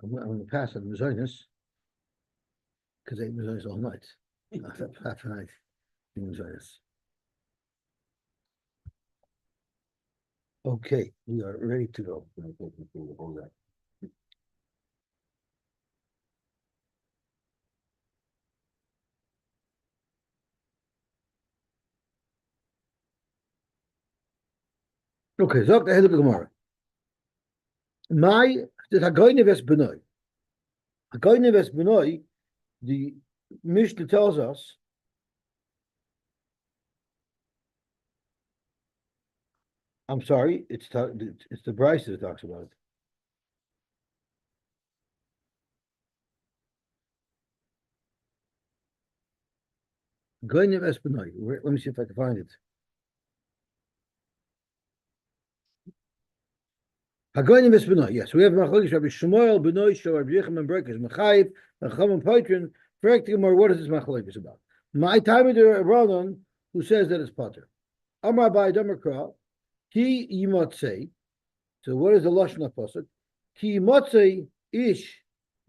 I'm going to pass on Mazonis because they ate Mazonis all night. Half a night in Mazonis. Okay, we are ready to go. Okay, so the head of the Gemara. My did Hagoyne Ves Benoi. Hagoyne Ves Benoi, the Mishnah tells us. I'm sorry, it's the Bryce that talks about it. Goyne Ves Benoi. Let me see if I can find it. Hagoyne Ves Benoi. Yes, we have Machlokes Rabbi Shmuel Benoi Shel Rabbi Yechim Berkes Mechayiv Chacham Patron. What is this Machlokes about? My time there Rabbanon who says that it's Pater. Amar Bai Damakra Ki Yimotzei. So what is the lashon of pasuk? Ki Yimotzei Ish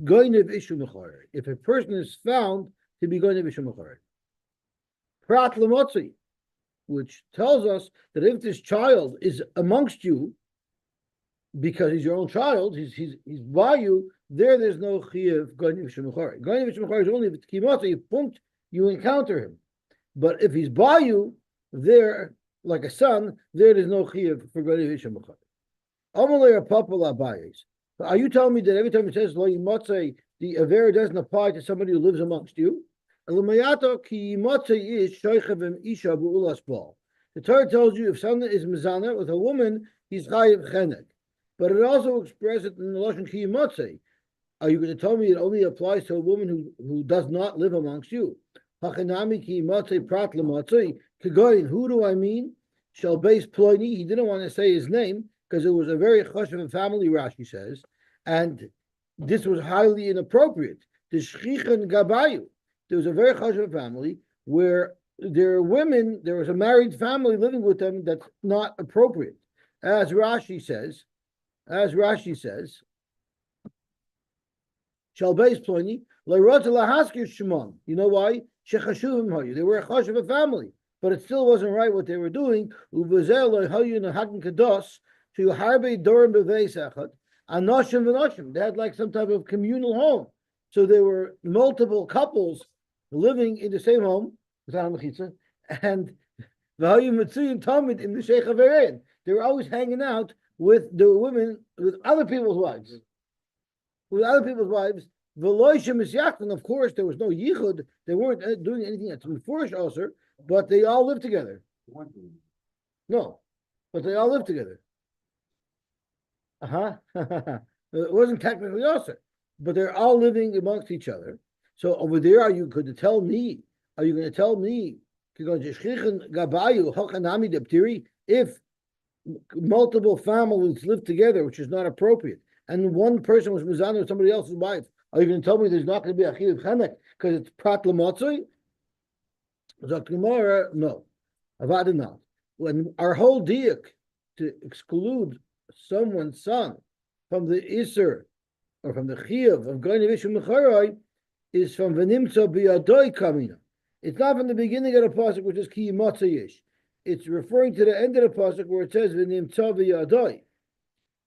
Goynev Ishu Mecharer. If a person is found to be Goynev Ishu Mecharer. Prat Lemotzi, which tells us that if this child is amongst you, because he's your own child, he's by you, there's no chiyuv Goynev Ishu Mecharer. Goynev Ishu Mecharer is only if it's Ki Yimotzei, you encounter him. But if he's by you, there, like a son, there's no chiyuv for Goynev Ishu Mecharer. Are you telling me that every time it says lo yimotzei, the avera doesn't apply to somebody who lives amongst you? The Torah tells you if someone is mezana with a woman, he's chayiv chenek. But it also expresses it in the lashon ki yimotzei. Are you going to tell me it only applies to a woman who does not live amongst you? Hachanami ki yimotzei prat lemotzei kegoyin. Who do I mean? Shall base ploini. He didn't want to say his name because it was a very chashuv family, Rashi says, and this was highly inappropriate. The shchichen gabayu. There was a very chashuv family where there are women, there was a married family living with them that's not appropriate. As Rashi says, shall base ploni, le'rotz lahaskir shemon. You know why? Shechashuvim hayu. They were a chashuv family, but it still wasn't right what they were doing. Uvazel le'hayu nehagen kados. To harbe dorim beveis echad, anoshim v'noshim. They had like some type of communal home. So there were multiple couples living in the same home, and v'hayu mitzuyim tamid in the sheikh haverein. They were always hanging out with the women, with other people's wives. V'loishim is yachtin. Of course, there was no yichud. They weren't doing anything that's mefurish also, but they all lived together. No, but they all lived together. It wasn't technically also, but they're all living amongst each other. So over there, are you going to tell me if multiple families live together, which is not appropriate, and one person was mizana with somebody else's wife, are you going to tell me there's not going to be a chiyuv chenek because it's prat l'motzoi? No, avada not. When our whole diak to exclude someone's son from the Isser or from the Chiyuv of Goynev Ishu Mecharai is from V'nimtza B'yadoi Kamina. It's not from the beginning of the pasuk, which is Ki Yimotzayish. It's referring to the end of the pasuk where it says V'nimtza B'yadoi,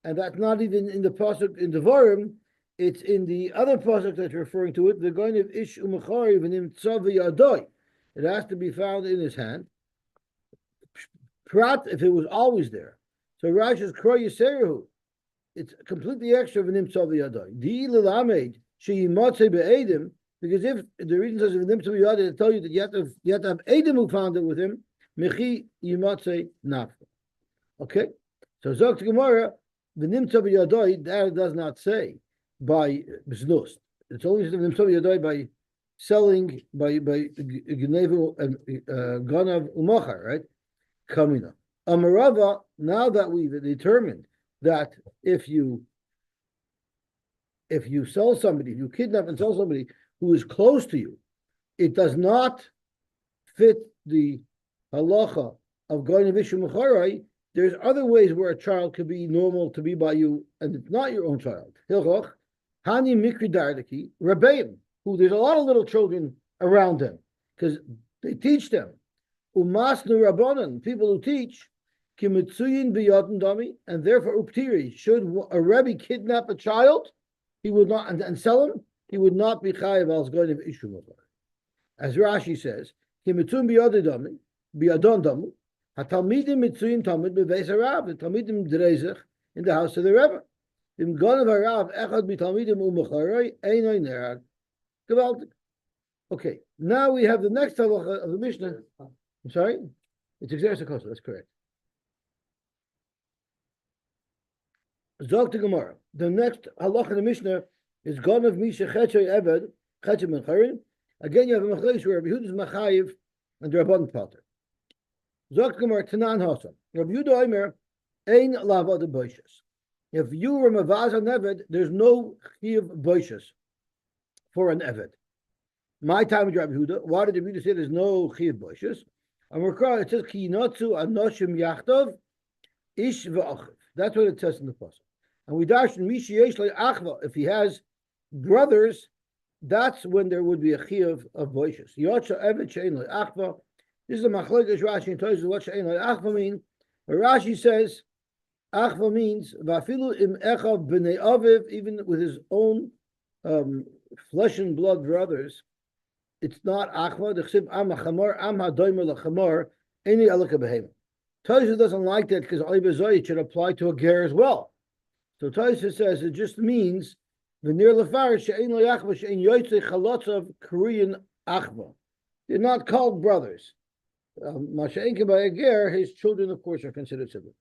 and that's not even in the pasuk in Devarim. It's in the other pasuk that's referring to it. The Goynev Ishu Mecharai V'nimtza B'yadoi. It has to be found in his hand. Prat if it was always there. So Rashi is Kroy Yiserahu. It's completely extra of an imtzav yadai. Di lilamed sheyimatzei be'edim, because if the reason says an imtzav yadai to tell you that you have to have edim who found it with him, mechi yimatzei nafka. Okay, so Zok Gemara the nimtzav yadai that does not say by b'znus. It's only the nimtzav yadai by selling by gnevu and ganav umachar, right? Kamina. Amarava, now that we've determined that if you sell somebody, if you kidnap and sell somebody who is close to you, it does not fit the halacha of Goynev Ishu Mecharai. There's other ways where a child could be normal to be by you, and it's not your own child. Hilchach, Hani Mikri Dardaki, Rabbeim, who there's a lot of little children around them, because they teach them. Umasnu Rabbanan, people who teach, Kimitsuyin Biyadin Dami, and therefore Uptiri, should a Rebbe kidnap a child, he would not, and sell him, he would not be Chayiv al Zgoin of Ishum. As Rashi says, Kimitsun Biyadin Dami, Hatalmidim Mitsuyin Tamid Beveis Harav, the Talmidim Drezech in the house of the Rebbe. Im Ganav Harav Echad Mitalmidim Umacharoi Einoi Nerag. Gewaltig. Okay, now we have the next halacha of the Mishnah. I'm sorry? It's Exeris HaKosel, that's correct. Zog to Gemara. The next halacha in the Mishnah is Ganav Misha Chetzoy Eved, Chetzoy Mencharin. Again, you have a Machlesh where Rabbi Yehuda's Machayiv and the Rabban Pater. Zog to Gemara, Tanan Hasam. Rabbi Yehuda Omer, Ein Lavad Boishas. If you were Mavaz on Eved, there's no Chiv Boishas for an Eved. My time with Rabbi Yehuda, why did Rabbi Yehuda say there's no Chiv Boishas? And we're called, it says, Ki Yinotzu Anoshim Yachtov, Ish V'achiv. That's what it says in the pasuk. And we dash in Mishi Yesh Achva. If he has brothers, that's when there would be a Chiv of Boishas. Yotcha Eved She'en Achva. This is a Machlekes Rashi and tells you what She'en Achva mean. But Rashi says, Achva means Vafilu im Echav b'nei Aviv, even with his own flesh and blood brothers. It's not Achva. The Chsiv Am HaChamar, Am HaDoimer LaChamar, Any Elika Behema. Tosha doesn't like that because it should apply to a ger as well. So Tosha says it just means V'nir Lefar She'en L'Achva She'en Yotzei Chalotzav Korean Achva. They're not called brothers. Masha'enke by a ger, his children, of course, are considered siblings.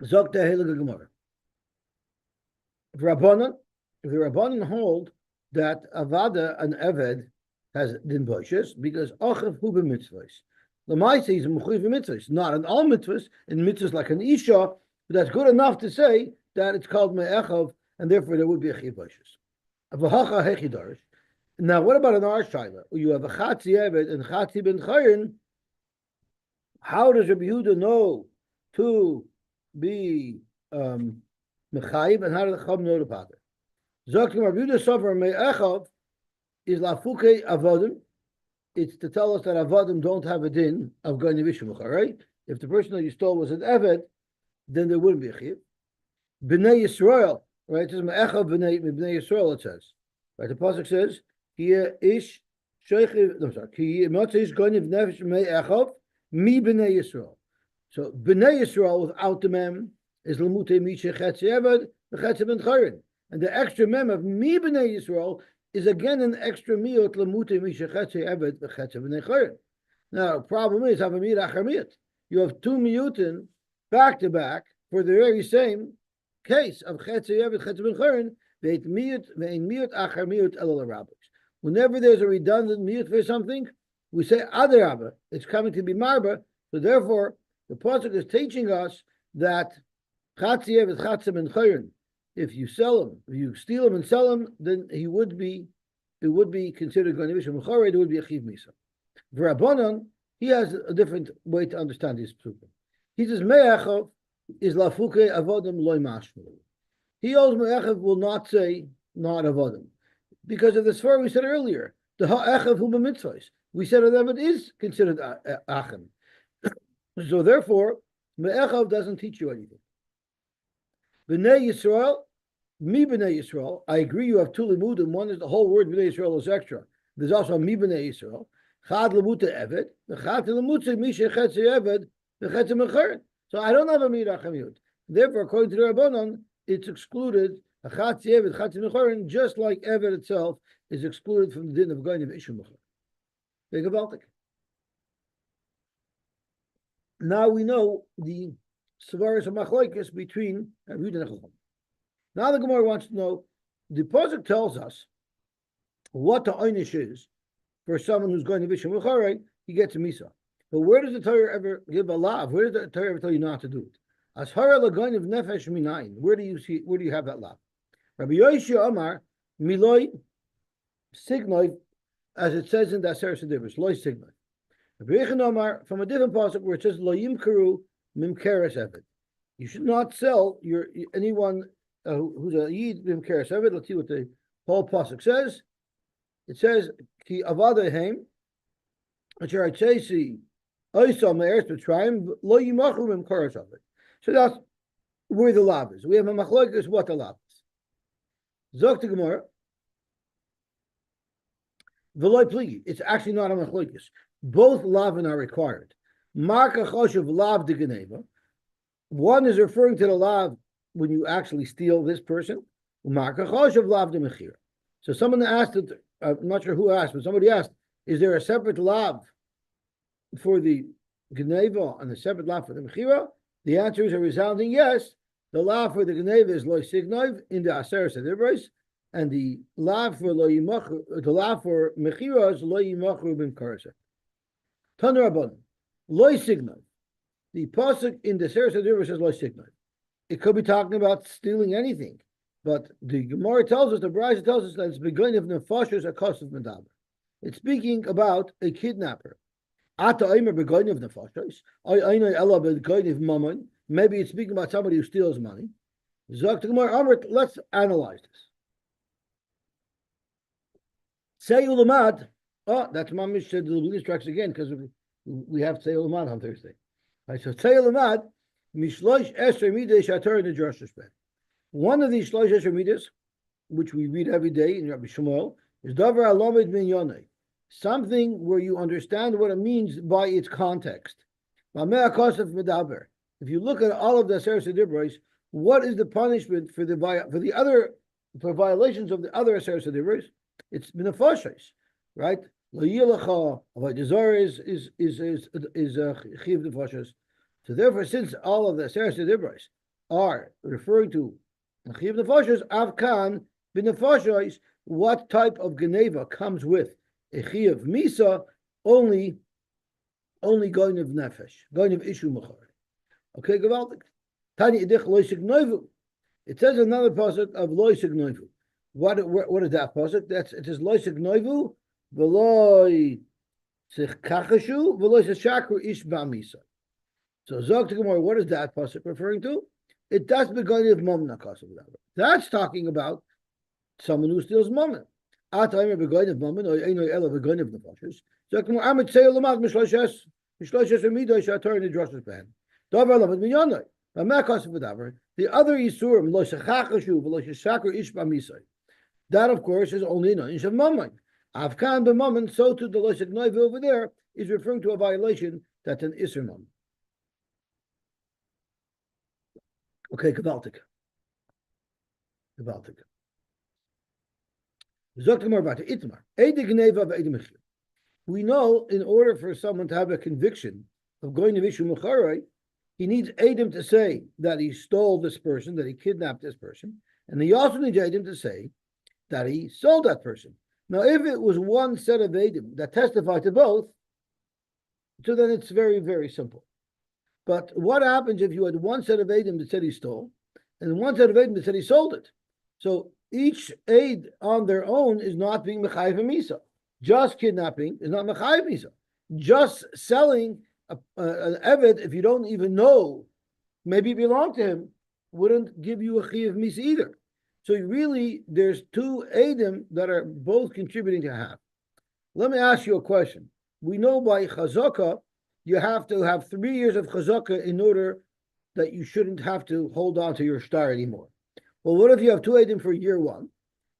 Zokta Heilige Gemara. If the Rabbanan hold that Avada and Eved has din boishes because Achav hu b'mitzvahs. The Maisa is mechuyev b'mitzvahs, not in all mitzvahs. In mitzvahs like an isha, but that's good enough to say that it's called me'echav, and therefore there would be a chiv boishes. Avahacha hechidarish. Now, what about an Arshaila? You have a Chatzi Eved and Chatzi ben Chayin. How does Rabbi Yehuda know to be Mechayiv, and how does the Chum know the Pater? Zokim Rabbi Yehuda Sofer Me'echav is Lafuke Avodim. It's to tell us that Avodim don't have a din of going to Vishamucha, right? If the person that you stole was an Eved, then there wouldn't be a Chiv. B'nei Yisrael, right? It says Me'echav B'nei Yisrael, it says. Right? The Pasuk says, Here ish Sheichiv, no, sorry, Ki Motzei Goniv Nefesh Me'echav, Mi B'nei Yisrael. So B'nei Yisrael without the mem is Lamute Mishe Chetzi Eved, Chetzi Ben Chayin. And the extra mem of Mi B'nei Yisrael is again an extra miut Lamute Mishe Chetzi Eved, Chetzi Ben Chayin. Now, problem is, Havamir Achamiyat. You have two miutin back to back for the very same case of Chetzi Eved, Chetzi Ben Chayin. Whenever there's a redundant miyut for something, we say adarabba, it's coming to be marba. So therefore, the pasuk is teaching us that chatziev is chatzim and chayrin. If you sell him, if you steal him and sell him, then it would be considered going to be shemachar. It would be a chiv misa. V'Rabbanan, he has a different way to understand this psukim. He says me'achov is lafuke avodim loy mashmu. He holds me'echav will not say not avodim. Because of the svar we said earlier, the ha'echav hu b'mitzvahs. We said that it is considered achem. So therefore, me'echav doesn't teach you anything. B'nei Yisrael, mi b'nei Yisrael, I agree you have two limudim. One is the whole word b'nei Yisrael is extra. There's also mi b'nei Yisrael. Chad lemuta eved, v'chad lemuta mishe chetzi eved, v'chetzi mecheret. So I don't have a mirachamiyut. Therefore, according to the Rabbanon, it's excluded, a chatzi eved, chatzi mechorin, just like eved itself is excluded from the din of going of ishum mechor. Big about it. Now we know the svaras of machlokes between Rabbi Yehuda and Chacham. Now the Gemara wants to know, the pasuk tells us what the einish is for someone who's going to ishum mechor, he gets a misa. But where does the Torah ever give a lav? Where does the Torah ever tell you not to do it? As hara lagoin of nefesh minayin. Where do you have that law? Rabbi Yosy Amar miloi signoi, as it says in the Aseret Sedivus, loy signoi. Rabbi Yechon Amar from a different passage where it says lo yimkaru mimkeres eved. You should not sell anyone who's a yid b'im keres eved. Let's see what the whole pasuk says. It says ki avada heim asher atzesi oisam me'eretz b'tzrayim lo yimachu b'im keres eved. So that's where the lav is. We have a machlokes what the lav is. Zok the Gemara. V'loy pligi. It's actually not a machlokes. Both lavin are required. Marka choshev lav de geneva. One is referring to the lav when you actually steal this person. Marka choshev lav de mechira. So someone asked it. I'm not sure who asked, but somebody asked, "Is there a separate lav for the geneva and a separate lav for the mechira?" The answer is a resounding yes. The lav for the geneva is loy signov in the aseres adibros, and the lav for mechira is loy yimachru b'im karasa. Tanu rabbanon loy signov. The pasuk in the aseres adibros says loy signov. It could be talking about stealing anything, but the Gemara tells us, the Brisa tells us that it's beginning of nefashos akosav medaber. It's speaking about a kidnapper. Ata omer beginning of nefashos. Ayno ela beginning of mammon. Maybe it's speaking about somebody who steals money. Zok the Gemara Amrit. Let's analyze this. Say ulamad. Oh, that's mamish said the instructs again because we have say ulamad on Thursday. Right, so say ulamad mishlosh esrei midas shatar in the Joshua. One of these shlosh esrei midas, which we read every day in Rabbi Shmuel, is davar alamed min yonei, something where you understand what it means by its context. If you look at all of the Aseres Adibros, what is the punishment for violations of the other Aseres Adibros? It's minafashos, right? Lo yilacha avodah is chiv nefashos. So therefore, since all of the Aseres Adibros are referring to chiv nefashos, avkan b'nefashos, what type of geneva comes with a chiv misa? Only going of nefesh, going of ishu machar. Okay, gewaltig. Tani idich loy signoivu. It says another pasuk of loy signoivu. What is that pasuk? It says loy signoivu v'loy sichkachashu v'loy sishakru ish ba'misa. So zok to Gemara, what is that pasuk referring to? It does begin of momna kasav. That's talking about someone who steals momna. Atayim begoin of momna or eino ela begoin of nefashos. Zok to Gemara, amit say olamad mishloshes emidoy shatar in the droshes ban. The other Yisurim, that of course is only an inch of Mammon. Avkan b'Mammon, so to the Loisek Noiv over there is referring to a violation that's an Isser Mammon. Okay, Gewaltig. We know in order for someone to have a conviction of going to Vishu Mecharai, he needs Adam to say that he stole this person, that he kidnapped this person, and he also needs Adam to say that he sold that person. Now, if it was one set of Adam that testified to both, so then it's very, very simple. But what happens if you had one set of Adam that said he stole, and one set of Adam that said he sold it? So each aid on their own is not being Mechayiv Misa. Just kidnapping is not Mechayiv Misa. Just selling an Eved, if you don't even know, maybe it belonged to him, wouldn't give you a Chiyav Misa either. So really, there's two Eidim that are both contributing to half. Let me ask you a question. We know by Chazakah, you have to have 3 years of Chazakah in order that you shouldn't have to hold on to your star anymore. Well, what if you have 2 Eidim for year 1,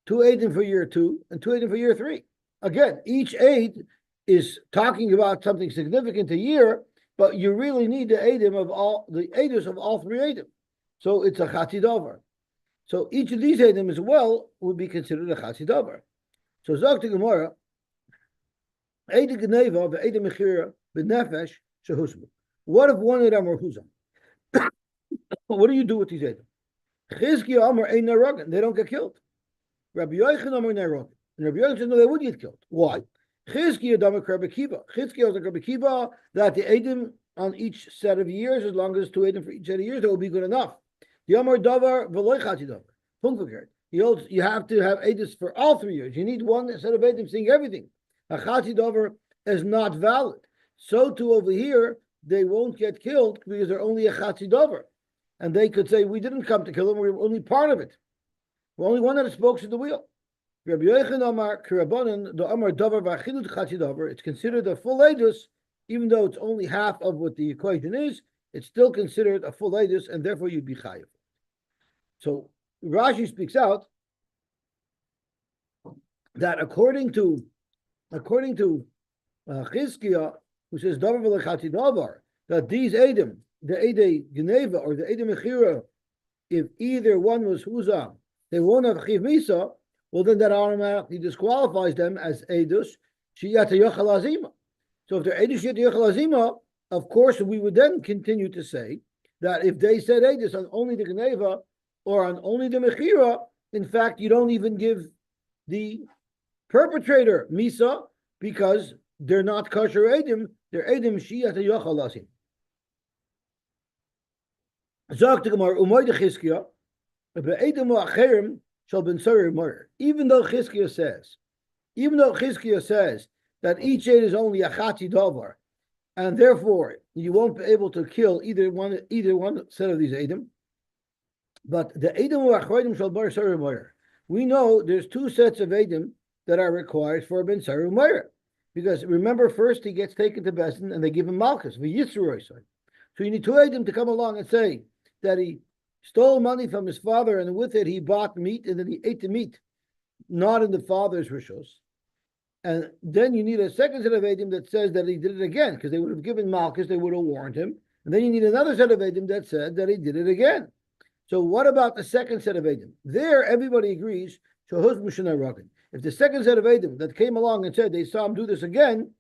2 Eidim for year 2, and 2 Eidim for year 3? Again, each Eid is talking about something significant a year, but you really need the Eidim of all the Eidos of all 3 Eidim. So it's a Chatzi Davar. So each of these Eidim as well would be considered a Chatzi Davar. So Zog to Gemara, Eid Geneva, the Eid Mechira, the Nefesh, Shehusmu. What if one of them are Huzam? What do you do with these Eidim? Chizkiya Amar Ein Narogan, they don't get killed. Rabbi Yochanan Amar Narogan. And Rabbi Yochanan said, no, they would get killed. Why? Chizkiya Damak Rabbi Kiva. Chizkiya is like Rabbi Kiva, that the Eidim on each set of years, as long as 2 Eidim for each set of years, that will be good enough. The Amar Davar V'loy Chati Davar. Punkvakert. You have to have Eidim for all 3 years. You need one set of Eidim seeing everything. A Chati Davar is not valid. So too over here, they won't get killed because they're only a Chati Davar. and they could say, we didn't come to kill him, we were only part of it. We're only one of the spokes of the wheel. It's considered a full edus, even though it's only half of what the equation is, it's still considered a full edus, and therefore you'd be chayiv. So Rashi speaks out that according to Chizkiah, who says davar v'lechati davar, that these edim, the edei geneva or the edei mechira, if either one was huza, they won't have chiv misa. Well, then that automatically disqualifies them as edus shiyata yochel azima. So if they're edus shiyata yochel azima, of course we would then continue to say that if they said edus on only the geneva or on only the mechira, in fact you don't even give the perpetrator misa because they're not kosher edim, they're edim shiyata yochel azim. Zok the Gemara umoy de Chizkiah be'edim u'acherim shall ben sarir murder. Even though Chizkiah says that each aid is only a chati davar, and therefore you won't be able to kill either one set of these edim, but the edim u'acherim shall ben sarir murder. We know there's two sets of edim that are required for ben sarir murder, because remember, first he gets taken to Bezdin and they give him malchus v'yitzur. So you need two edim to come along and say that he stole money from his father, and with it he bought meat, and then he ate the meat, not in the father's rishos. And then you need a second set of edim that says that he did it again, because they would have given malchus, they would have warned him. And then you need another set of edim that said that he did it again. So what about the second set of edim? There, everybody agrees. If the second set of edim that came along and said they saw him do this again,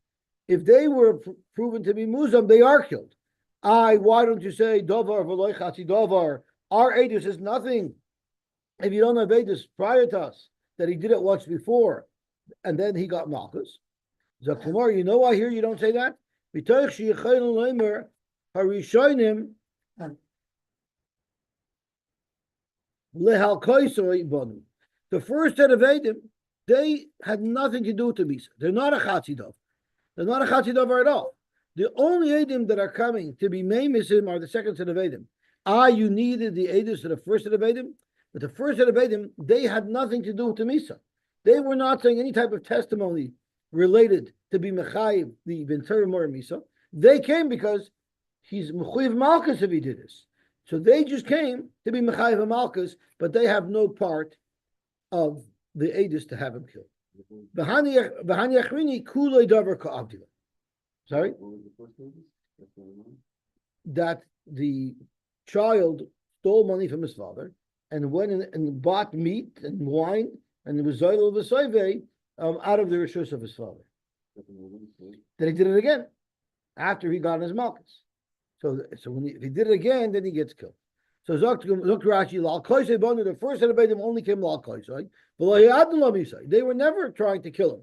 if they were proven to be muzam, they are killed. Why don't you say dovar v'loy chati dovar? Our edus is nothing if you don't have edus prior to us that he did it once before and then he got malchus. Zakumar, you know why here you don't say that? The first set of edim, they had nothing to do with the misa. They're not a chatzidov. They're not a chatzidov at all. The only edim that are coming to be memisim are the second set of edim. You needed the edus to the first set of edim, but the first set of edim, they had nothing to do with the misa. They were not saying any type of testimony related to be mechayiv the ben sarir murder misa. They came because he's mechayiv malchus if he did this. So they just came to be mechayiv malchus, but they have no part of the edus to have him killed. Sorry? That the child stole money from his father and went and bought meat and wine and it was zoyl of out of the rishus of his father. Then he did it again after he got his malchus. So if he did it again, then he gets killed. So Rashi, the first set of edim only came lal koisai. They were never trying to kill him.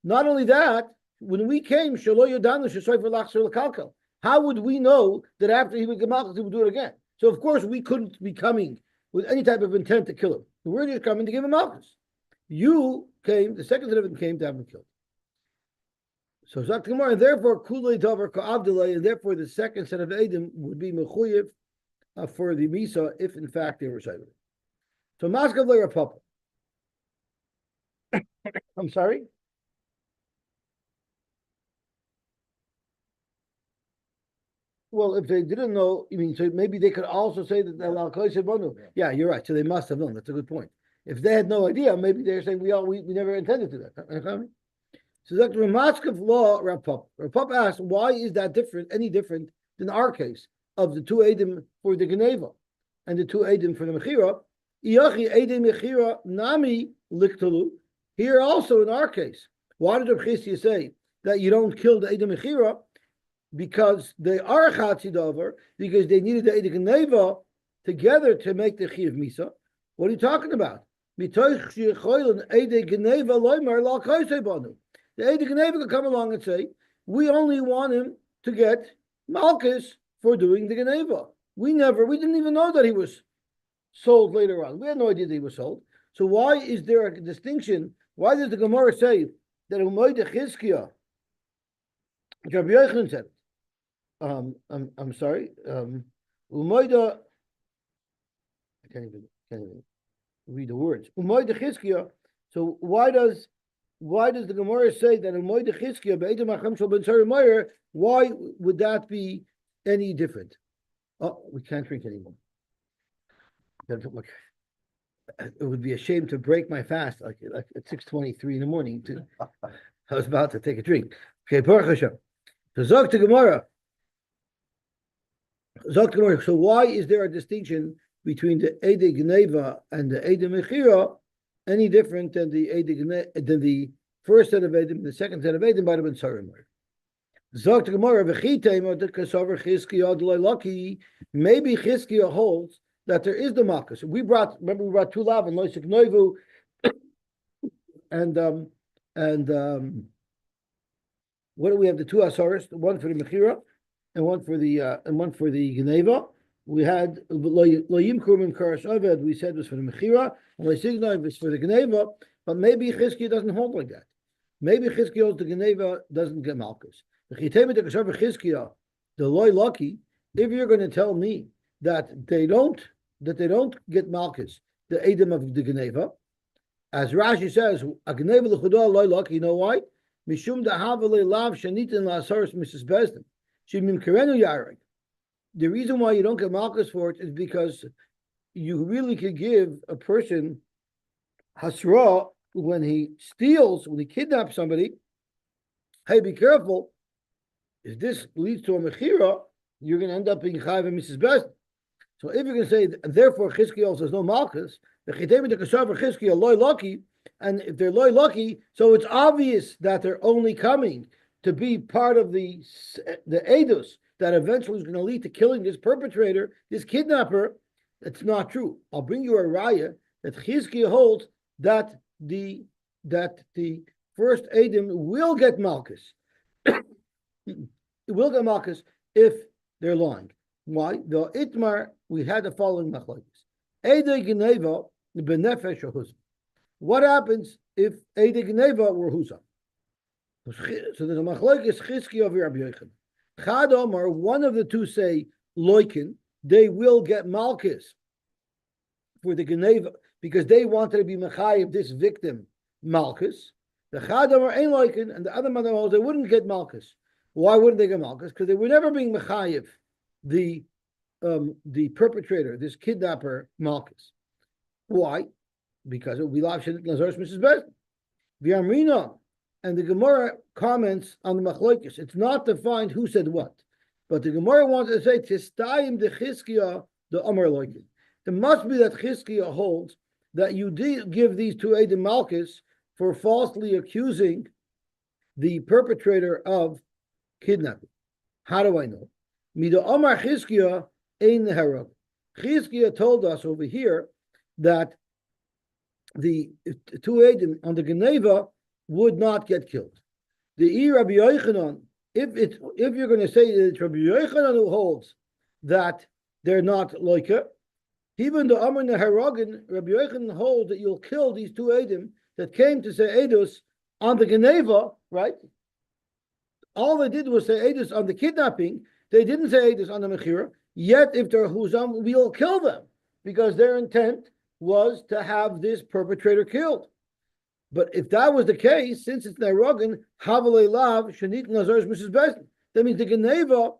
Not only that, when we came, how would we know that after he would get malchus, he would do it again? So of course we couldn't be coming with any type of intent to kill him. We're just coming to give him malchus. You came, the second set of them came to have him killed. So Zaktimar, and therefore kulei davar ka'avdilei, and therefore the second set of edim would be mechuyev for the misa if in fact they were silent. So maskav le'rapapa. I'm sorry. Well, if they didn't know, so maybe they could also say that yeah, you're right. So they must have known. That's a good point. If they had no idea, maybe they're saying we never intended to that. So Dr. Ramatskav law, Rapap asked, why is that different, any different than our case of the two edim for the Geneva and the two edim for the Mechira? Iyachi edim Mechira nami liktalu. Here also in our case, why did Rabchisia say that you don't kill the edim Mechira? Because they are Chatzidover, because they needed the edim Geneva together to make the Chiv Misa. What are you talking about? The Eidei Geneva could come along and say, we only want him to get Malchus for doing the Geneva. We didn't even know that he was sold later on. We had no idea that he was sold. So why is there a distinction? Why does the Gemara say that Umayda Chizkiah, Rabbi Yochanan said, I'm sorry, Umayda even read the words. Umoy de Chizkiya. So why does the Gemara say that Umoy de Chizkiya be'edim hachem shel ben Tzara Meir? Why would that be any different? Oh, we can't drink anymore. Look, it would be a shame to break my fast like at 6:23 in the morning. I was about to take a drink. Okay, Baruch Hashem. So Zog to Gemara. So why is there a distinction between the Eide Gneva and the Eide Mechira any different than the first set of Eidim and the second set of Eidim by the Ben Tzara Meir? Zog to Gemara, maybe Chizkiya holds that there is the Malchus. We brought two lav and Loisik Noivu and what do we have? The two Asaris, one for the Mechira and one for the Geneva. We had Loyim Kurman Karash Aved, we said was for the Mechira, and Loisik Noivu was for the Geneva, but maybe Chizkiya doesn't hold like that. Maybe Chizkiya holds the Geneva doesn't get Malchus. The Loy Lucky, if you're going to tell me that they don't get Malchus, the Edom of the Geneva, as Rashi says, a Geneva l'chudah Loy Lucky, you know why? Mishum da'havale lav shanitin la'asaris Mrs. Bezdin. Shimim kerenu yarek. The reason why you don't get Malchus for it is because you really could give a person hasra when he kidnaps somebody. Hey, be careful. If this leads to a mechira, you're going to end up being chayav and Mrs. Best. So if you're going to say, therefore Chizkiya also has no malchus, the chitemi de kashav Chizkiya loy lucky, and if they're loy lucky, so it's obvious that they're only coming to be part of the edus that eventually is going to lead to killing this perpetrator, this kidnapper. It's not true. I'll bring you a raya that Chizkiya holds that the first edim will get malchus. It will get malchus if they're lying. Why? The itmar, we had the following machlokes. Eidei Geneva benefesh or huzam. What happens if Eidei Geneva were huzam? So there's a machlokes Chizkiya of Rabbi Yochanan. Chad Omar, one of the two say loikin, they will get malchus for the Geneva because they wanted to be mechayiv this victim malchus. The Chad Omar ain't loikin, and the other man they wouldn't get malchus. Why wouldn't they get malchus? Because they were never being mechayiv the perpetrator, this kidnapper malchus. Why? Because it would be lav shadit nazaris Mrs. Best. V'amrina, and the Gemara comments on the machlokes. It's not defined who said what, but the Gemara wants to say tistayim de Chizkiya the Amar loikin. It must be that Chizkiya holds that you did give these two edim malchus for falsely accusing the perpetrator of kidnapping. How do I know? Mida Omar Chizkiya ein herab. Chizkiya told us over here that the two edim on the Geneva would not get killed. The Rabbi Yochanan, if you're going to say that it's Rabbi Yochanan who holds that they're not loika, even the Amar Neharagin, Rabbi Yochanan holds that you'll kill these two edim that came to say edus on the Geneva, right? All they did was say edus on the kidnapping. They didn't say edus on the mechira. Yet, if they're huzam, we'll kill them because their intent was to have this perpetrator killed. But if that was the case, since it's Neharagin, Havalei Lav Shanit Nazar's Mrs. Best, that means the Geneva,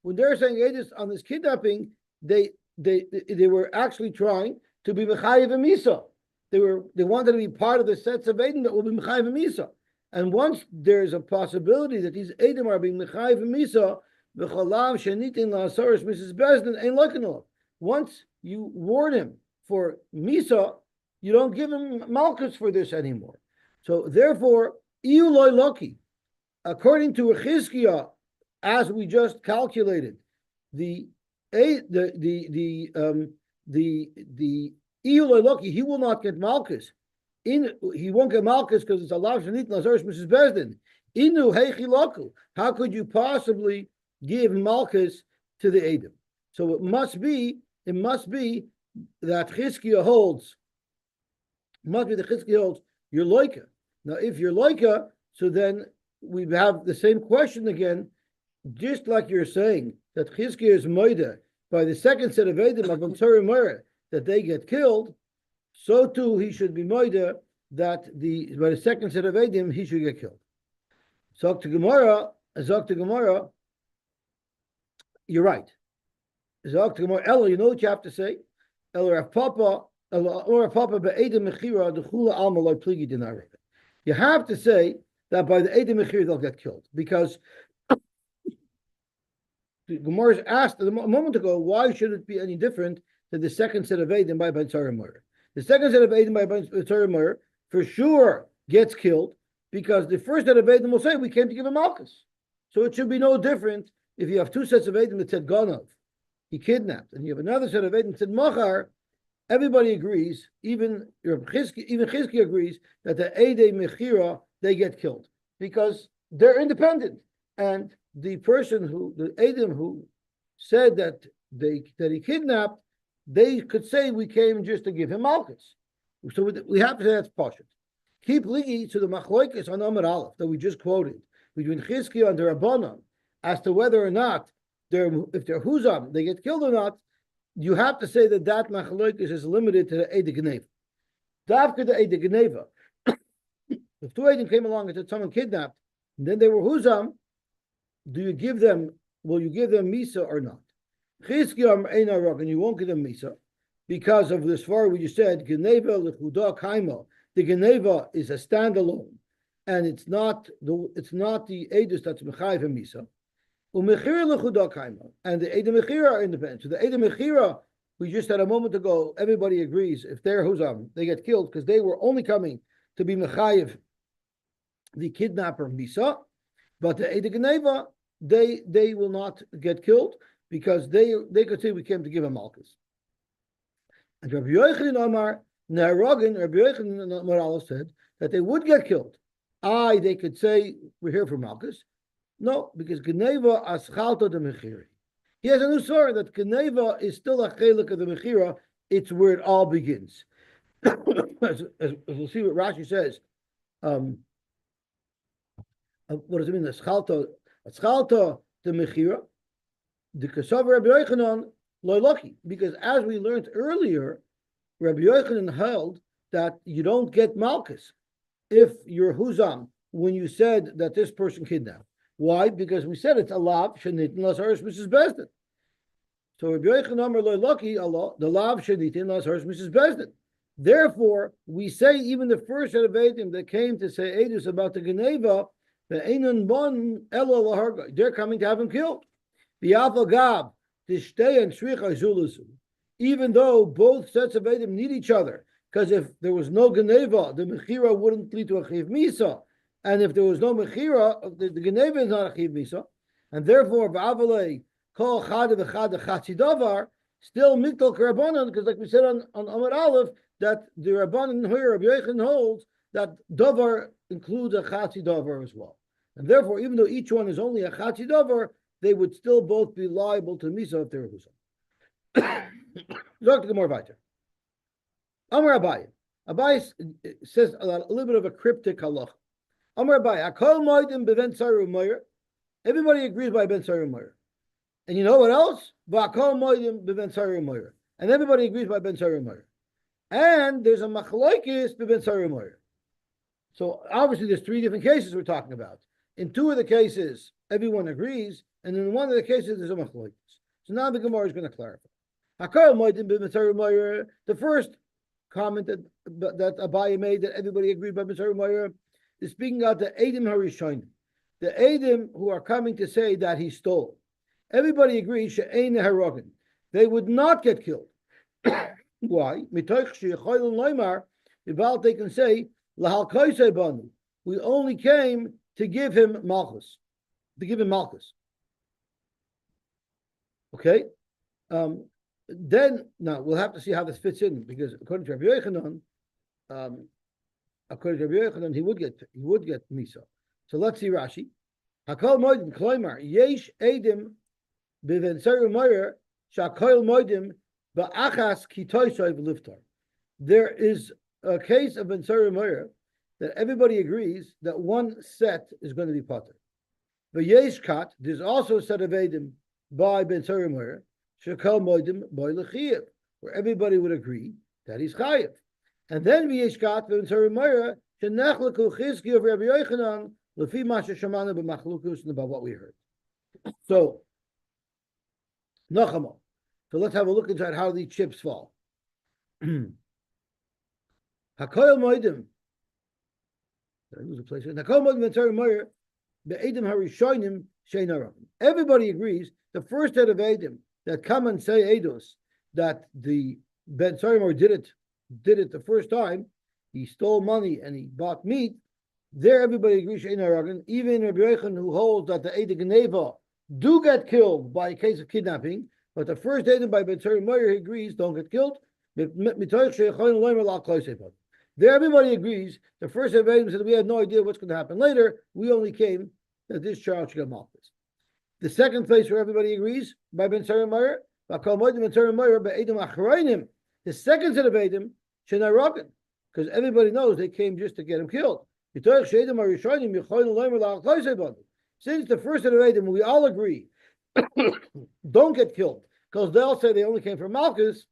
when they're saying edus on this kidnapping, they were actually trying to be mechayiv and misa. They wanted to be part of the sets of Edom that will be mechayiv and misa. And once there's a possibility that these Edom are being mechayiv and misa, v'chalav shenitin la'asaris Mrs. Bezdin ain't looking. Once you warn him for misa, you don't give him malchus for this anymore. So therefore, iu loy loki, according to Chizkiya, as we just calculated, the iu loy loki, he will not get malchus. He won't get malchus because it's Allah shanit nazarish Mrs. Bezdin. Inu heichi loku. How could you possibly give malchus to the Edom? So it must be that Chizkiya holds. Must be the Chizkiya holds you're loika. Now, if you're loika, so then we have the same question again, just like you're saying that Chizkiya is moida by the second set of Edom of Tzara Meir that they get killed, so too he should be moida that by the second set of Eidim he should get killed. Zok to Gemara, you're right. Zok to Gemara, Ella, you know what you have to say? Ella Rav Papa, or Papa be'edim mechira dechula alma loy pligi dinareve. You have to say that by the edim mechira they'll get killed, because the Gemara asked a moment ago, why should it be any different than the second set of edim by Ben Tzara Meir? The second set of edim by Ben Tzara Meir for sure gets killed, because the first set of edim will say we came to give him malchus. So it should be no different if you have two sets of edim that said Ganav, he kidnapped, and you have another set of edim that said Machar. Everybody agrees, even Chizki agrees that the Eidei Mechira, they get killed because they're independent. And the person the Eidim who said that he kidnapped, they could say we came just to give him malchus. So we have to say that's Pashut. Keep ligi to the Machloikis on Amar Aleph that we just quoted between Chizki and the Rabbanan as to whether or not if they're Huzam, they get killed or not. You have to say that machlokes is limited to the Eid Geneva. Davka the Eid Geneva. If two Eidim came along and said someone kidnapped, and then they were Huzam, will you give them Misa or not? Chizkiyam Eina Rog, and you won't give them Misa because of this far we just said, Geneva Lechuda Kaima. The Geneva is a standalone, and it's not the Eidus that's Mechayiv and Misa. And the Eid Mechira are independent. So the Eid Mechira, we just had a moment ago, everybody agrees if they're Huzam, they get killed because they were only coming to be Mechayiv, the kidnapper Misa. But the Eid Geneva, they will not get killed because they could say we came to give a malchus. And Rabbi Yochanan Amar Narogin, Rabbi Yochanan Amar said that they would get killed. They could say we're here for malchus. No, because Geneva aschalta de mechira. He has a new story that Geneva is still a chelik of the mechira. It's where it all begins. as we'll see what Rashi says. What does it mean? Aschalta de mechira. The kasav Rabbi Yochanan loy lucky, because as we learned earlier, Rabbi Yochanan held that you don't get malchus if you're huzam when you said that this person kidnapped. Why? Because we said it's a lav shenitin las harish Mrs. Bezdin. So Rabbi Yochanan loy lucky Allah the lav shenitin las harish Mrs. Bezdin. Therefore, we say even the first set of Eidim that came to say Eidus about the Geneva, the Einan Bon Elo Laharga, they're coming to have him killed. The Gab, the Shtei and Shricha Zulusu. Even though both sets of Eidim need each other, because if there was no Geneva, the Mechira wouldn't lead to a Chiv Misa. And if there was no Mechira, the Geneva is not a Chiv Misa. And therefore, Ba'avalei, Kol Chada V'Chada Chatzi Davar, still Miktal Karabanan, because like we said on Amar Aleph, that the Rabbanan here, Rabbi Yochanan holds that Davar includes a Chatzi Davar as well. And therefore, even though each one is only a Chatzi Davar, they would still both be liable to Misa if they were Husa. Dr. Gemara Viter. Amar Abaye. Abaye says a little bit of a cryptic halach. Amar Abaye, Akol Moedim beven Tzaru Meir. Everybody agrees by Ben Tzaru Meir. And you know what else? V'akol Moedim beven Tzaru Meir. And everybody agrees by Ben Tzaru Meir. And there's a machlokes beven Tzaru Meir. So obviously there's three different cases we're talking about. In two of the cases, everyone agrees, and in one of the cases there's a machlokes. So now the Gemara is going to clarify. Akol Moedim beven Tzaru Meir. The first comment that Abaye made that everybody agreed by Ben Tzaru Meir is speaking out the Eidim Harishonim, the Eidim who are coming to say that he stole. Everybody agrees she'ein harogin. They would not get killed. Why? Mitoch she'choylin loymar, about they can say lahal koisei banu. We only came to give him malchus, Okay. Then now we'll have to see how this fits in, because according to Rabbi Yochanan, he would get misa. So let's see Rashi. Hakol moedim kloimar yesh edim beven tzaru meir shakol moedim ba'achas kitoisay v'liftar. There is a case of ben tzaru meir that everybody agrees that one set is going to be potter. But yesh kat, there's also a set of edim by ben tzaru meir shakol moedim by lechiyev. where everybody would agree that he's chayiv. And then v'yeshkat v'ntzari shenechleku chizki of Rabbi Yochanan lefi masha shamana b'machlukus, and about what we heard. So, nachama. So let's have a look inside how these chips fall. Hakoyel moedim. Did I lose a place here? Hakoyel moedim v'ntzari moyer be'edim harishonim shein harav. Everybody agrees the first set of edim that come and say eidos that the Ben Sarimor did it the first time, he stole money and he bought meat. There, everybody agrees shein harav. Even Rabbi Yochanan, who holds that the Eid Geneva do get killed by a case of kidnapping, but the first edim by Ben Sarimor, he agrees, don't get killed. There, everybody agrees. The first set of edim said we had no idea what's going to happen later. We only came that this child should get malchus. The second place where everybody agrees by Ben Sarimor, the second set of edim shenarogan, because everybody knows they came just to get him killed. Since the first set of edim, we all agree, don't get killed, because they'll say they only came from Malchus.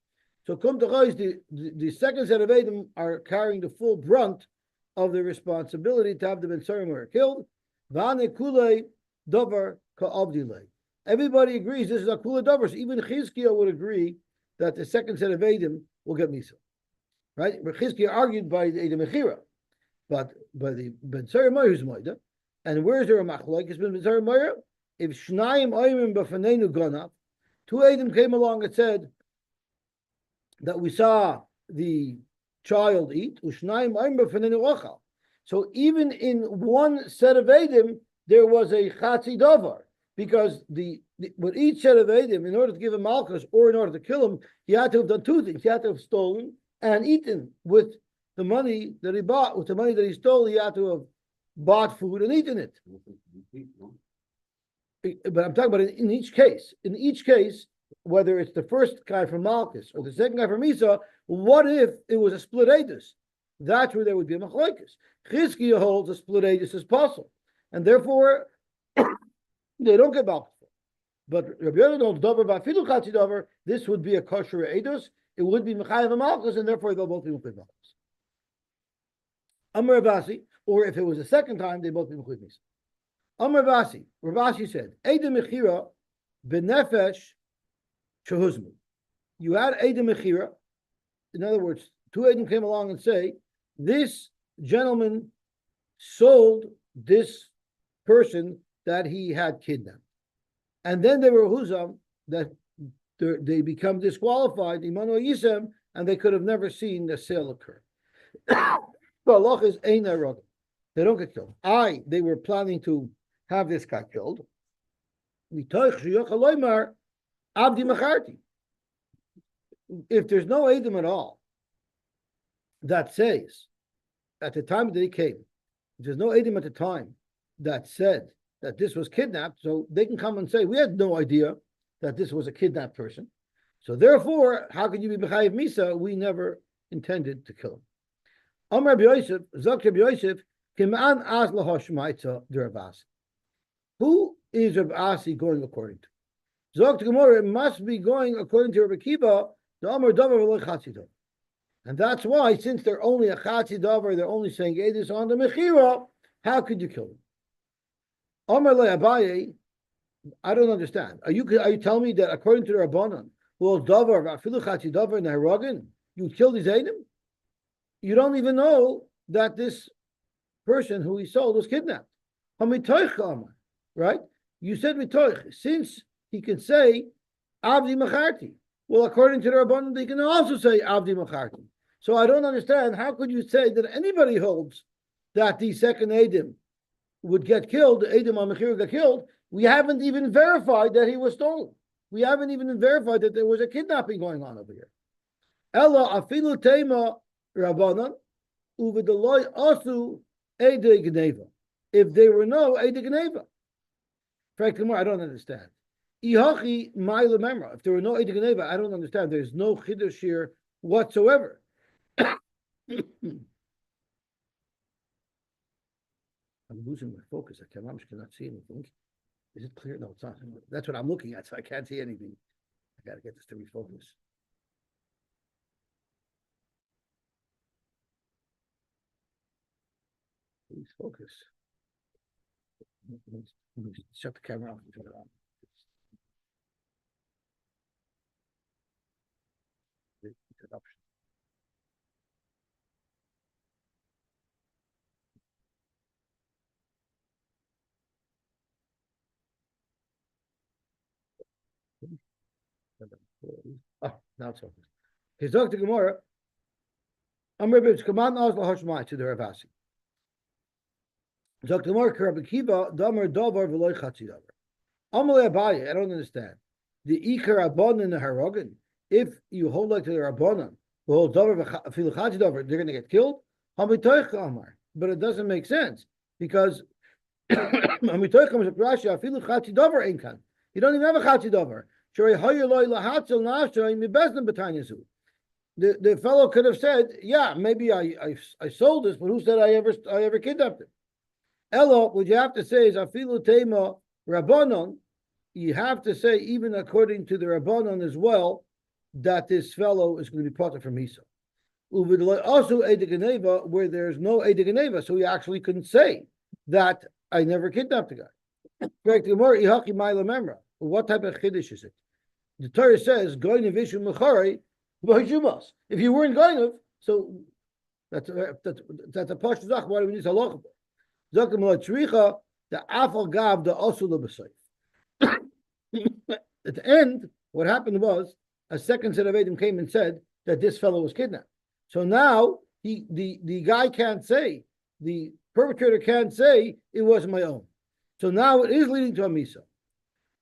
So come to Chayz, the second set of edim are carrying the full brunt of the responsibility to have the Ben Sarimor killed. Everybody agrees this is a kula davar. So even Chizkiah would agree that the second set of edim will get misa, right? But Chizkiah argued by the edim mechira, but by the Ben Sarimor is moida. And where is there a machlok? It's been Ben Sarimor. If shnayim oimim b'fanenu ganav, two edim came along and said that we saw the child eat. Ushnayim oimim b'fanenu ochal. So even in one set of edim, there was a chatzi davar, because with each set of edim, in order to give him malchus or in order to kill him, he had to have done two things. He had to have stolen and eaten with the money that he bought. With the money that he stole, he had to have bought food and eaten it. But I'm talking about in each case. In each case, whether it's the first guy from Malchus or the second guy from Esau, what if it was a split edus? That's where there would be a machlokes. Chizkiah holds a split edus is possible, and therefore they don't get Malchus. But Rabbi Yochanan holds davar ba'afilu chatzi davar. This would be a kosher edus. It would be mechayev and Malchus, and therefore they'll both be mechayev Malchus. Amar Rabasi, or if it was the second time, they both be mechayev Misa. Amar Rabasi said, Eidem Mechira benefesh shehuzmu. You had Eidem Mechira. In other words, two Eidem came along and say, this gentleman sold this person that he had kidnapped. And then they were huzam that they become disqualified, imanu yisem, and they could have never seen the sale occur. The halach is ein harag. They don't get killed. They were planning to have this guy killed. If there's no edim at all that says at the time that he came, if there's no edim at the time that said that this was kidnapped, so they can come and say, we had no idea that this was a kidnapped person. So therefore, how can you be mechayev misa? We never intended to kill him. Amar Rabbi Yosef, Zok Rabbi Yosef, Kiman az lahoshmaitza d'Ravasi. Who is Rabbi Asi going according to? Zok to Gemara, it must be going according to Rabbi Kiva, the Amar Davar v'lo Chatzi Davar. And that's why, since they're only a Chatzi Davar, they're only saying Edis on the Mechira, how could you kill them? Amar le Abaye, I don't understand. Are you telling me that according to the Rabbanan, well, Davar, Afilu Chatzi Davar, Nehrogan, you killed his Edom? You don't even know that this person who he sold was kidnapped. Right? You said mitoich, since he can say Avdi Macharti. Well, according to the Rabbanan, they can also say Avdi Macharti. So I don't understand, how could you say that anybody holds that the second Edom would get killed, the Edom on Mechir got killed? We haven't even verified that he was stolen. We haven't even verified that there was a kidnapping going on over here. Ella afilu tema Rabbanan uvedeloy asu Eidei Geneva. If there were no Eidei Geneva. Frankly, I don't understand. Ihachi ma'ila memra. If there were no Eidei Geneva, I don't understand. There's no chiddush here whatsoever. I'm losing my focus. I cannot see anything. Is it clear? No, it's not. That's what I'm looking at, so I can't see anything. I got to get this to refocus. Please focus. Let me shut the camera off and turn it on. Interruption. Oh, now it's focused. His Dr. Gemara. I'm Rebbe's command Oslo Hashmai to the Ravasi. Dr. Gemara Karab Kiva Damer Dovar Veloy Chatzi Davar. Amalei Abaye, I don't understand. The Ikar Abon in the Harogan, if you hold like to the Rabbanon, who hold Dover Filachati Dover, they're going to get killed. Hamitoich Amar, but it doesn't make sense because Hamitoich is a Rashi Filachati Dover Inkan. You don't even have a Chati Dover. The fellow could have said, "Yeah, maybe I sold this, but who said I ever kidnapped it?" Elo, what you have to say is Afilu Tema Rabbanon. You have to say, even according to the Rabbanon as well, that this fellow is going to be parted from Esau. Also, Edeganeva, where there's no Edeganeva, so you actually couldn't say that I never kidnapped the guy. What type of chiddush is it? The Torah says, "Goyin vishu mechari v'hayjumas." If you weren't going, so that's a pashut zach. Why do we need halacha? Zakim latricha the afal gav the osul b'sayf. At the end, what happened was a second set of Edom came and said that this fellow was kidnapped. So now the guy can't say, the perpetrator can't say it wasn't my own. So now it is leading to a misa.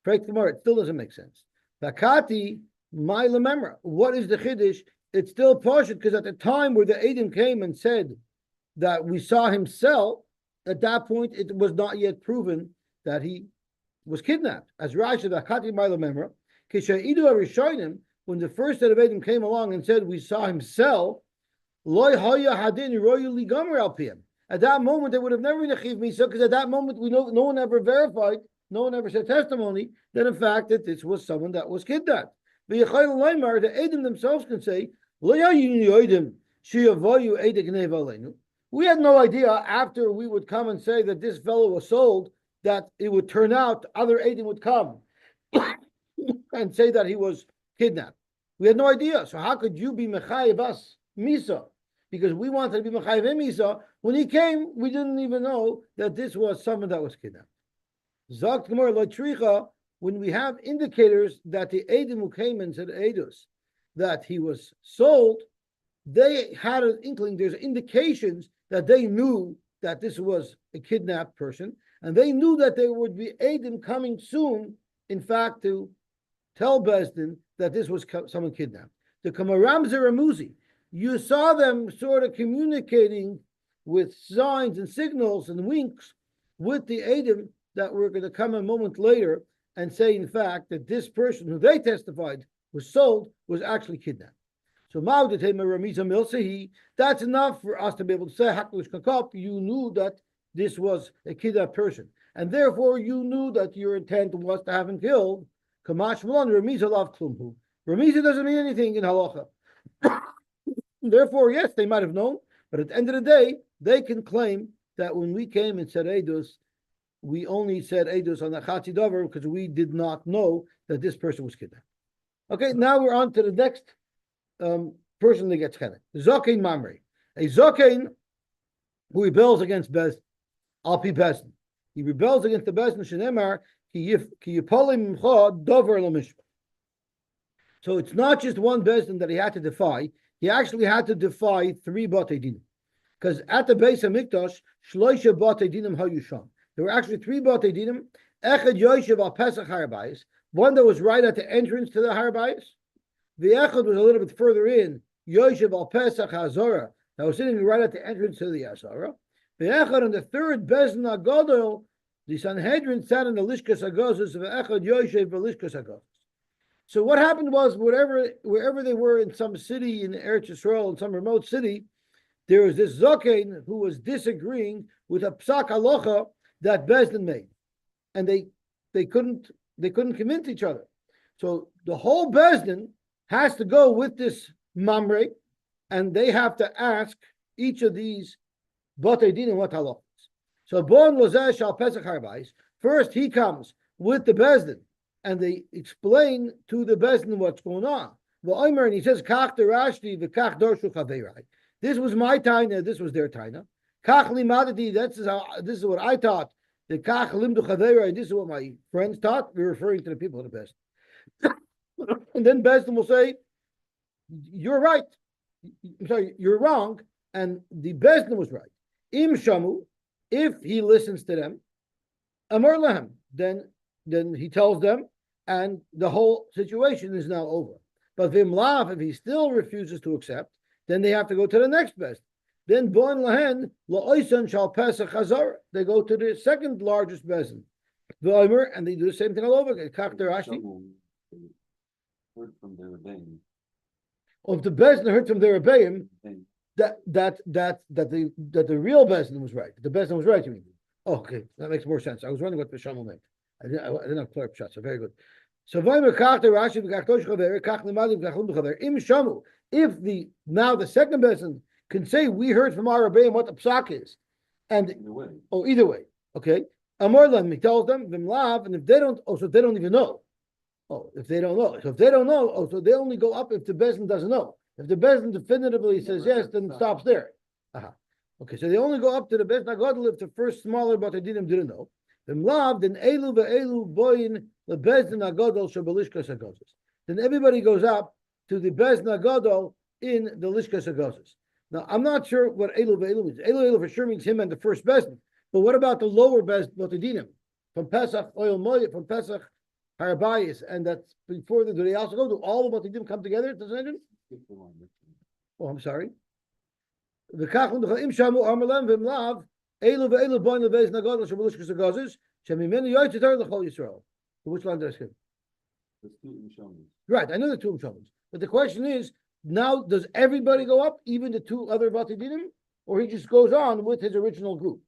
It still doesn't make sense. Bakati, my lememra. What is the chiddush? It's still partial because at the time where the Edom came and said that we saw him sell, at that point it was not yet proven that he was kidnapped. As Rashi, Bakati, my lememra. Kishaidu arishonim, when the first set of Edom came along and said we saw him sell, loy haya hadin royu ligamer al piyam. At that moment, they would have never been a chiv misa because at that moment we know no one ever verified. No one ever said testimony that in fact that this was someone that was kidnapped. The Edom themselves can say, we had no idea after we would come and say that this fellow was sold, that it would turn out other Edom would come and say that he was kidnapped. We had no idea. So how could you be mechayev us misa? Because we wanted to be mechayev him misa. When he came, we didn't even know that this was someone that was kidnapped. Zakt Gemara Latricha, when we have indicators that the Edom who came and said Eidos that he was sold, they had an inkling, there's indications that they knew that this was a kidnapped person, and they knew that there would be Edom coming soon, in fact, to tell Bezdin that this was someone kidnapped. The Kamaram Zeramuzi, you saw them sort of communicating with signs and signals and winks with the Edom that were going to come a moment later and say, in fact, that this person who they testified was sold was actually kidnapped. So that's enough for us to be able to say, you knew that this was a kidnapped person. And therefore, you knew that your intent was to have him killed. Remiza doesn't mean anything in halacha. Therefore, yes, they might have known, but at the end of the day, they can claim that when we came and said Eidos, we only said Eidos on the Chatzi Dover because we did not know that this person was kidnapped. Okay, now we're on to the next person that gets chenek. Zokein Mamre. A Zokein who rebels against Bez, Alpi Bezin. He rebels against the Bezin, Shenemar, ki yipolim mcha dover l'mishpah. So it's not just one Bezin that he had to defy, he actually had to defy 3 Batei Dinim. Because at the base of Mikdash, Shloisha Batei Dinim hayusham. There were actually 3 Batei Dinim. Echad Yoshev al Pesach Harabayis. One that was right at the entrance to the Harabayis. The Echad was a little bit further in. Yoshev al Pesach Hazorah. That was sitting right at the entrance to the Hazorah. The Echad and the third Bezin Agadol, the Sanhedrin sat in the Lishkas Agazos of Echad Yoshev Lishkas Agazos. So what happened was, wherever they were in some city in Eretz Yisrael, in some remote city, there was this Zokein who was disagreeing with a Psak Halacha that Bezdin made, and they couldn't convince each other. So the whole Bezdin has to go with this Mamre, and they have to ask each of these Batei Dinim what halachas. So Bon Lozeh Shal Pesach Harbais. First, he comes with the Bezdin, and they explain to the Bezdin what's going on. V'omer, and he says, Kach derashti v'kach dorshu chaveirai. This was my taina, this was their taina. Kach limadati, this is what I taught. The kach limdu chaveirai, this is what my friends taught. We're referring to the people of the Bezdin. And then Bezdin will say, you're right. I'm sorry, you're wrong. And the Bezdin was right. Im shamu, if he listens to them, amar lahem, then he tells them, and the whole situation is now over. But vimlav, if he still refuses to accept, then they have to go to the next best. Then bon lahen la'oisan shal pesach hazar. They go to the second largest bezin, the and they do the same thing all over again. Kach derashi. Heard from their rebbeim. Of the bezin heard from their rebbeim that the real bezin was right. The bezin was right. You mean? Oh, okay, that makes more sense. I was wondering what the Shama meant. I didn't have clear shot. So very good. So if the second bezin can say we heard from our rebbeim what the psak is, and either way, okay. Amorlan, he tells them v'mlav, and if they don't, so they don't even know. If they don't know, so they only go up if the bezin doesn't know. If the bezin definitively says yes, then it stops there. Okay, so they only go up to the bezin agadol if the first smaller batadinim didn't know. V'mlav, then elu ve'elu boyin lebezin agadol shabalishkas agozes. Then everybody goes up to the bezin agadol in the lishkas agozes. Now, I'm not sure what elu ve'elu means. Elu for sure means him and the first bezin. But what about the lower bezin batadinim from Pesach oil moyet from Pesach Harabayis, and that's before do they also go? Do all of what they did come together at the Sanhedrin? Oh, I'm sorry. The Kachun the Im Shamu Amalem Vimlav Elu ve'elu boin lebeis nagadol shabalishkas agozes shemimenu yoytzer l'chol Yisrael. Which line did I skip? Right, I know the two Imshamim. But the question is, now does everybody go up, even the two other Batidinim, or he just goes on with his original group?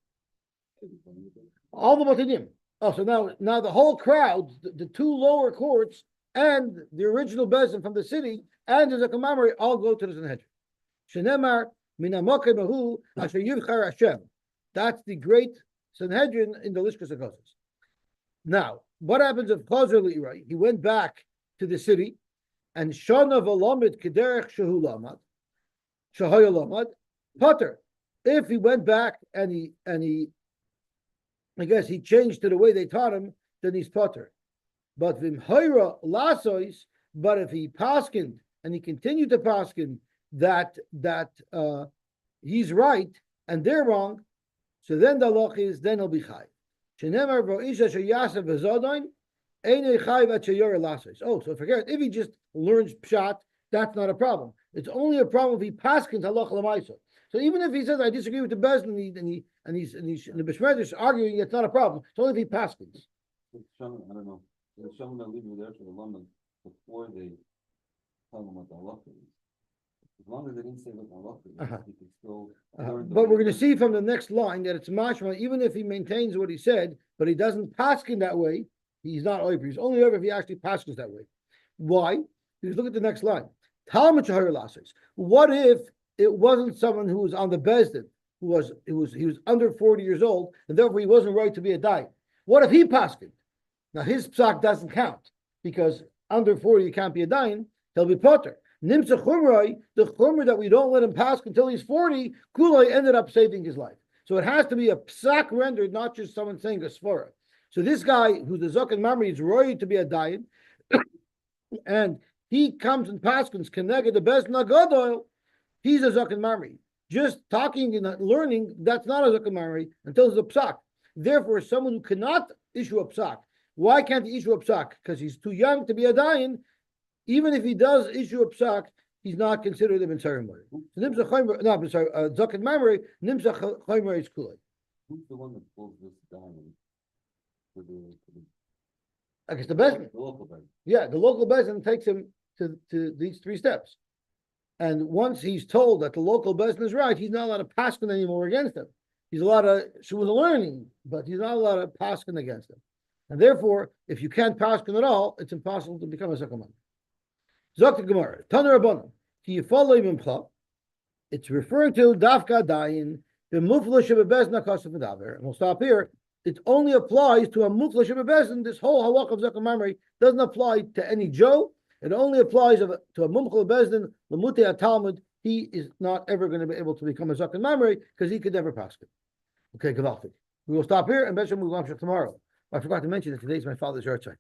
All the Batidinim. Oh, so now the whole crowd, the two lower courts, and the original Bezin from the city, and the Zakamamari all go to the Sanhedrin. Shenemar minamoke bahu asher yivchar Hashem. That's the great Sanhedrin in the Lishkas HaKosas. Now, what happens if Chazer Le'irah, he went back to the city, and Shana v'lamid kederech shehu lamad, shehoya lamad, Potter. If he went back and he I guess he changed to the way they taught him, then he's Potter. But v'mhoira lasois, but if he paskined and he continued to paskin that he's right and they're wrong, so then the loch is then he'll be chai. Shenemar v'isha sheyasav v'zodain einei chai v'chayora lasois. Oh, so forget if he just learns pshat, that's not a problem. It's only a problem if he paskins halach l'maisa. So even if he says I disagree with the Bezdin and he's in the Bishmedrash arguing, it's not a problem. It's only if he paskins. I don't know. There's someone that leave there for the London before they tell them what the halach is. As long as they didn't say what the halach is, he could still learn. But we're going to see from the next line that it's mashma, even if he maintains what he said, but he doesn't paskin that way, he's not over. He's only over if he actually paskins that way. Why? Because look at the next line. Talmud shahar lasos. What if it wasn't someone who was on the Bezdin, he was under 40 years old, and therefore he wasn't right to be a dayan? What if he paskin? Now his psak doesn't count because under 40 you can't be a dayan. He'll be potter. Nimsa chumroi, the chumra that we don't let him pass until he's 40, kuloi ended up saving his life. So it has to be a psak rendered, not just someone saying a svara. So this guy who's the Zakan Mamri is roy to be a dayan, and he comes and paskins keneged the best nagadol. He's a Zakan Mamri. Just talking and learning, that's not a Zakan Mamri until there's a psak. Therefore, someone who cannot issue a psak. Why can't he issue a psak? Because he's too young to be a dayan. Even if he does issue a psak, he's not considered a B'Tzarim. Nimsa Chaymer, no, I'm sorry, Zakan Mamri, Nimsa Chaymer is Kulay. Who's the one that pulls this down? I guess the Bezin. The local Bezin. Yeah, the local Bezin takes him to these three steps. And once he's told that the local Bezin is right, he's not allowed to paskin anymore against him. He's allowed to, she was learning, but he's not allowed to paskin against him. And therefore, if you can't paskin at all, it's impossible to become a Zakaman. Zok Gemara, Taner Rabbanon, ki yifalei mimcha. It's referring to Dafka Dayin, The mufla shebebezna kasav medaber. And we'll stop here. It only applies to a mufla shebebezin. This whole halach of zaken mamre doesn't apply to any Joe. It only applies to a mumchal bezdin, lemute Talmud. He is not ever going to be able to become a zaken mamre because he could never pass it. Okay, gewaltig. We will stop here and Beshem we will tomorrow. I forgot to mention that today is my father's yahrzeit.